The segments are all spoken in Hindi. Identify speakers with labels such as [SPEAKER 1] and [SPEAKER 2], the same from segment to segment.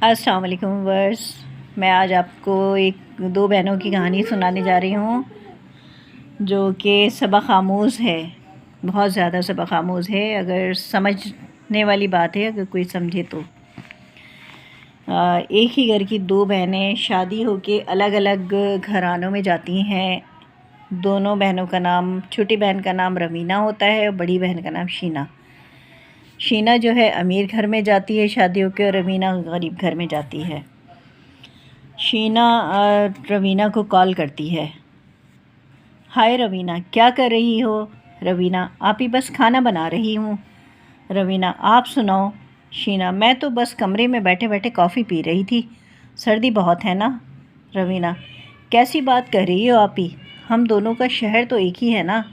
[SPEAKER 1] अस्सलाम वालेकुम वर्स। मैं आज आपको दो बहनों की कहानी सुनाने जा रही हूँ जो कि सबक आमूज़ है, बहुत ज़्यादा सबक आमूज़ है। अगर समझने वाली बात है, अगर कोई समझे तो। एक ही घर की दो बहनें शादी होके अलग अलग घरानों में जाती हैं। दोनों बहनों का नाम, छोटी बहन का नाम रवीना होता है और बड़ी बहन का नाम शीना। शीना जो है अमीर घर में जाती है शादी होकर, और रवीना गरीब घर में जाती है। शीना रवीना को कॉल करती है। हाय रवीना, क्या कर रही हो? रवीना, आप ही बस खाना बना रही हूँ। रवीना, आप सुनाओ? शीना, मैं तो बस कमरे में बैठे बैठे कॉफ़ी पी रही थी, सर्दी बहुत है ना। रवीना, कैसी बात कर रही हो आप ही? हम दोनों का शहर तो एक ही है ना।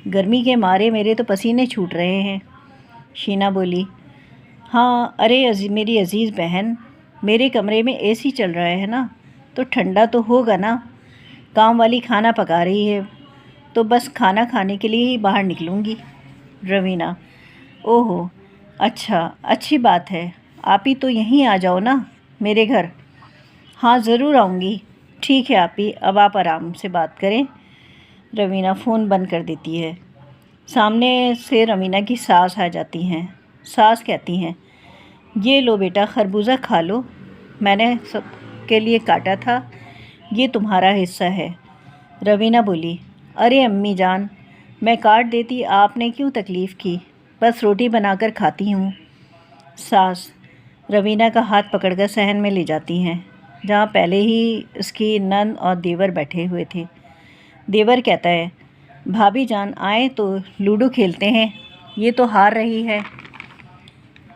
[SPEAKER 1] गर्मी के मारे मेरे तो पसीने छूट रहे हैं। शीना बोली, हाँ, अरे मेरी अज़ीज़ बहन, मेरे कमरे में एसी चल रहा है ना, तो ठंडा तो होगा ना। काम वाली खाना पका रही है, तो बस खाना खाने के लिए ही बाहर निकलूँगी। रवीना, ओहो, अच्छा, अच्छी बात है। आप ही तो यहीं आ जाओ ना, मेरे घर। हाँ, ज़रूर आऊँगी। ठीक है आप ही, अब आप आराम से बात करें। रवीना फ़ोन बंद कर देती है। सामने से रवीना की सास आ जाती हैं। सास कहती हैं, ये लो बेटा, खरबूजा खा लो, मैंने सबके लिए काटा था, ये तुम्हारा हिस्सा है। रवीना बोली, अरे अम्मी जान, मैं काट देती, आपने क्यों तकलीफ़ की, बस रोटी बनाकर खाती हूँ। सास रवीना का हाथ पकड़कर सहन में ले जाती हैं, जहाँ पहले ही उसकी नंद और देवर बैठे हुए थे। देवर कहता है, भाभी जान आए तो लूडो खेलते हैं, ये तो हार रही है।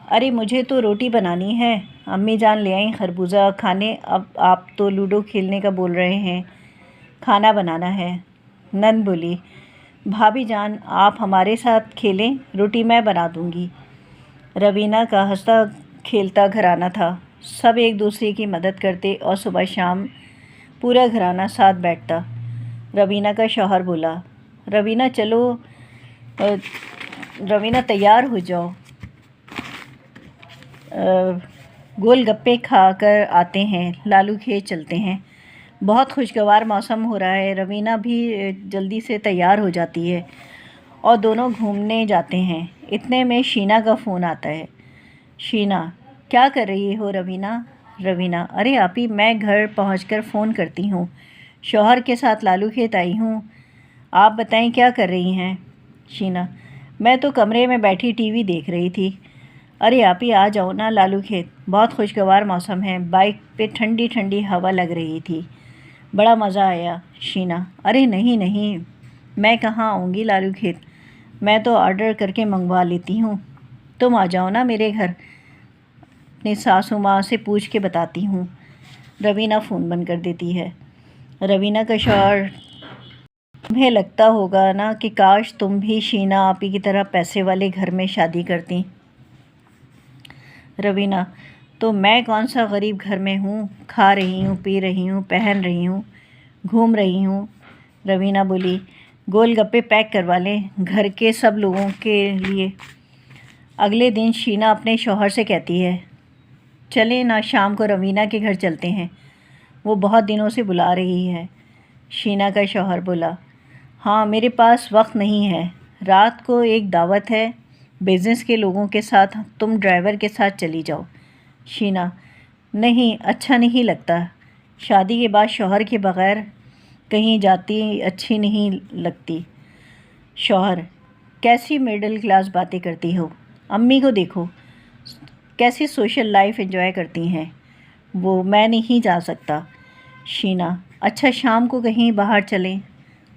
[SPEAKER 1] अरे मुझे तो रोटी बनानी है, अम्मी जान ले आई खरबूजा खाने, अब आप तो लूडो खेलने का बोल रहे हैं, खाना बनाना है। नंद बोली, भाभी जान आप हमारे साथ खेलें, रोटी मैं बना दूंगी। रवीना का हंसता खेलता घराना था, सब एक दूसरे की मदद करते और सुबह शाम पूरा घराना साथ बैठता। रवीना का शौहर बोला, रवीना चलो, रवीना तैयार हो जाओ, गोलगप्पे खाकर आते हैं, लालू खेत चलते हैं। बहुत खुशगवार मौसम हो रहा है। रवीना भी जल्दी से तैयार हो जाती है और दोनों घूमने जाते हैं। इतने में शीना का फ़ोन आता है। शीना, क्या कर रही हो रवीना? रवीना, अरे आप ही, मैं घर पहुंचकर फ़ोन करती हूँ, शौहर के साथ लालू खेत आई हूँ। आप बताएं क्या कर रही हैं? शीना, मैं तो कमरे में बैठी टीवी देख रही थी। अरे आप ही आ जाओ ना लालू खेत, बहुत खुशगवार मौसम है, बाइक पे ठंडी ठंडी हवा लग रही थी, बड़ा मज़ा आया। शीना, अरे नहीं नहीं, मैं कहाँ आऊँगी लालू खेत, मैं तो ऑर्डर करके मंगवा लेती हूँ, तुम आ जाओ ना मेरे घर, अपनी सासू माँ से पूछ के बताती हूँ। रवीना फ़ोन बंद कर देती है। रवीना का शौहर, तुम्हें लगता होगा ना कि काश तुम भी शीना आपी की तरह पैसे वाले घर में शादी करती। रवीना, तो मैं कौन सा गरीब घर में हूँ, खा रही हूँ, पी रही हूँ, पहन रही हूँ, घूम रही हूँ। रवीना बोली, गोलगप्पे पैक करवा लें घर के सब लोगों के लिए। अगले दिन शीना अपने शौहर से कहती है, चलें ना, शाम को रवीना के घर चलते हैं, वो बहुत दिनों से बुला रही है। शीना का शौहर बोला, हाँ, मेरे पास वक्त नहीं है, रात को एक दावत है बिज़नेस के लोगों के साथ, तुम ड्राइवर के साथ चली जाओ। शीना, नहीं, अच्छा नहीं लगता, शादी के बाद शौहर के बग़ैर कहीं जाती अच्छी नहीं लगती। शौहर, कैसी मिडिल क्लास बातें करती हो, अम्मी को देखो कैसी सोशल लाइफ एंजॉय करती हैं, वो मैं नहीं जा सकता। शीना, अच्छा शाम को कहीं बाहर चलें,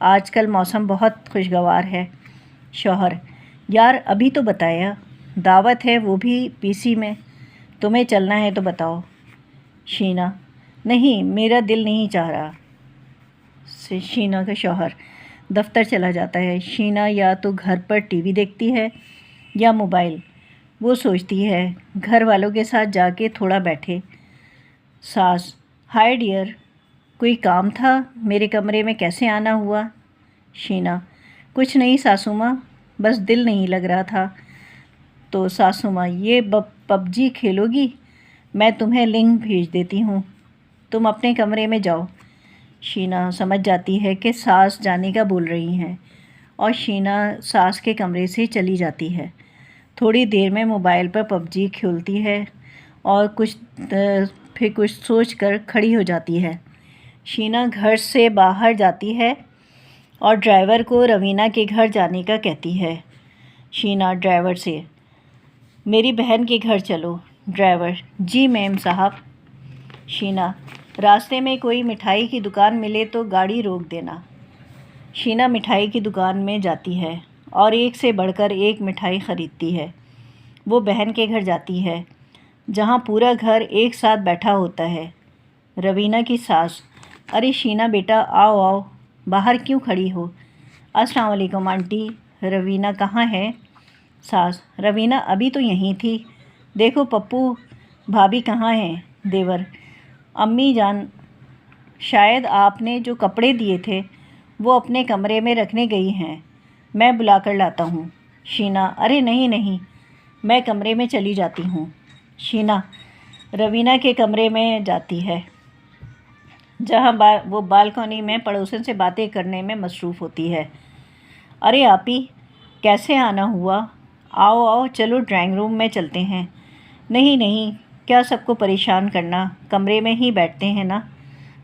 [SPEAKER 1] आजकल मौसम बहुत खुशगवार है। शौहर, यार अभी तो बताया, दावत है वो भी पीसी में, तुम्हें चलना है तो बताओ। शीना, नहीं, मेरा दिल नहीं चाह रहा। शीना का शौहर दफ्तर चला जाता है। शीना या तो घर पर टीवी देखती है या मोबाइल। वो सोचती है घर वालों के साथ जाके थोड़ा बैठे। सास, हाय डियर, कोई काम था, मेरे कमरे में कैसे आना हुआ? शीना, कुछ नहीं सासू माँ, बस दिल नहीं लग रहा था। तो सासू माँ, ये पबजी खेलोगी? मैं तुम्हें लिंक भेज देती हूँ, तुम अपने कमरे में जाओ। शीना समझ जाती है कि सास जाने का बोल रही हैं और शीना सास के कमरे से चली जाती है। थोड़ी देर में मोबाइल पर पबजी खेलती है और फिर कुछ सोच कर खड़ी हो जाती है। शीना घर से बाहर जाती है और ड्राइवर को रवीना के घर जाने का कहती है। शीना ड्राइवर से, मेरी बहन के घर चलो। ड्राइवर, जी मैम साहब। शीना, रास्ते में कोई मिठाई की दुकान मिले तो गाड़ी रोक देना। शीना मिठाई की दुकान में जाती है और एक से बढ़कर एक मिठाई ख़रीदती है। वो बहन के घर जाती है जहाँ पूरा घर एक साथ बैठा होता है। रवीना की सास, अरे शीना बेटा, आओ आओ, बाहर क्यों खड़ी हो? अस्सलाम वालेकुम आंटी। रवीना कहाँ है? सास, रवीना अभी तो यहीं थी। देखो पप्पू भाभी कहाँ हैं? देवर, अम्मी जान, शायद आपने जो कपड़े दिए थे वो अपने कमरे में रखने गई हैं, मैं बुला कर लाता हूँ। शीना, अरे नहीं नहीं, मैं कमरे में चली जाती हूँ। शीना रवीना के कमरे में जाती है जहाँ वो बालकनी में पड़ोसन से बातें करने में मसरूफ़ होती है। अरे आपी, कैसे आना हुआ? आओ आओ, चलो ड्राइंग रूम में चलते हैं। नहीं नहीं, क्या सबको परेशान करना, कमरे में ही बैठते हैं ना।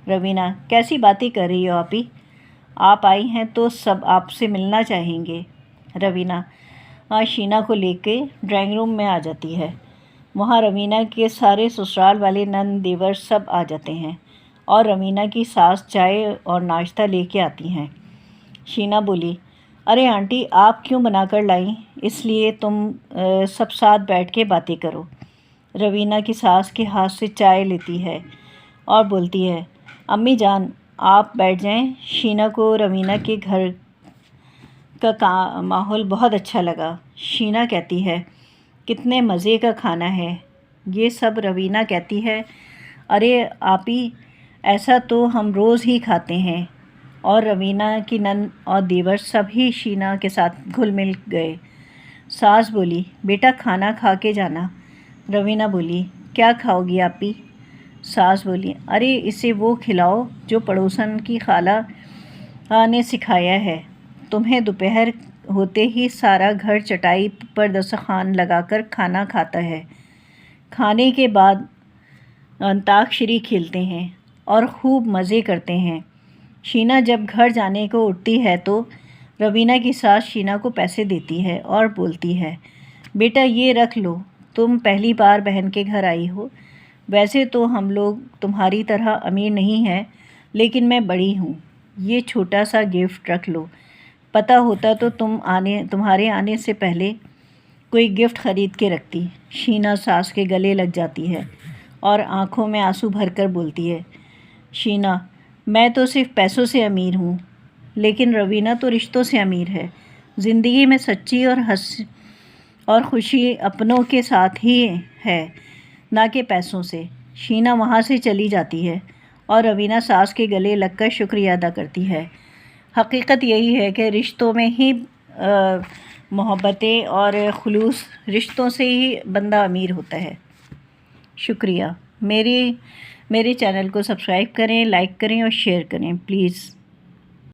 [SPEAKER 1] रवीना, कैसी बातें कर रही हो आपी? आप आई हैं तो सब आपसे मिलना चाहेंगे। रवीना शीना को लेके ड्राइंग रूम में आ जाती है। वहाँ रवीना के सारे ससुराल वाले नंद देवर सब आ जाते हैं और रवीना की सास चाय और नाश्ता लेके आती हैं। शीना बोली, अरे आंटी, आप क्यों बनाकर लाई? इसलिए तुम सब साथ बैठ के बातें करो। रवीना की सास के हाथ से चाय लेती है और बोलती है, अम्मी जान आप बैठ जाएं। शीना को रवीना के घर का माहौल बहुत अच्छा लगा। शीना कहती है, कितने मज़े का खाना है ये सब। रवीना कहती है, अरे आपी, ऐसा तो हम रोज़ ही खाते हैं। और रवीना की नंद और देवर सभी शीना के साथ घुल मिल गए। सास बोली, बेटा खाना खा के जाना। रवीना बोली, क्या खाओगी आपी? सास बोली, अरे इसे वो खिलाओ जो पड़ोसन की खाला ने सिखाया है। तुम्हें दोपहर होते ही सारा घर चटाई पर दस्तरखान लगाकर खाना खाता है। खाने के बाद अंताक्षरी खेलते हैं और खूब मज़े करते हैं। शीना जब घर जाने को उठती है तो रवीना की सास शीना को पैसे देती है और बोलती है, बेटा ये रख लो, तुम पहली बार बहन के घर आई हो। वैसे तो हम लोग तुम्हारी तरह अमीर नहीं हैं, लेकिन मैं बड़ी हूँ। ये छोटा सा गिफ्ट रख लो। पता होता तो तुम्हारे आने से पहले कोई गिफ्ट ख़रीद के रखती। शीना सास के गले लग जाती है और आंखों में आंसू भरकर बोलती है, शीना, मैं तो सिर्फ पैसों से अमीर हूँ, लेकिन रवीना तो रिश्तों से अमीर है। ज़िंदगी में सच्ची और खुशी अपनों के साथ ही है, ना कि पैसों से। शीना वहाँ से चली जाती है और रवीना सास के गले लगकर शुक्रिया अदा करती है। हकीकत यही है कि रिश्तों में ही मोहब्बतें और खुलूस, रिश्तों से ही बंदा अमीर होता है। शुक्रिया। मेरे चैनल को सब्सक्राइब करें, लाइक करें और शेयर करें प्लीज़।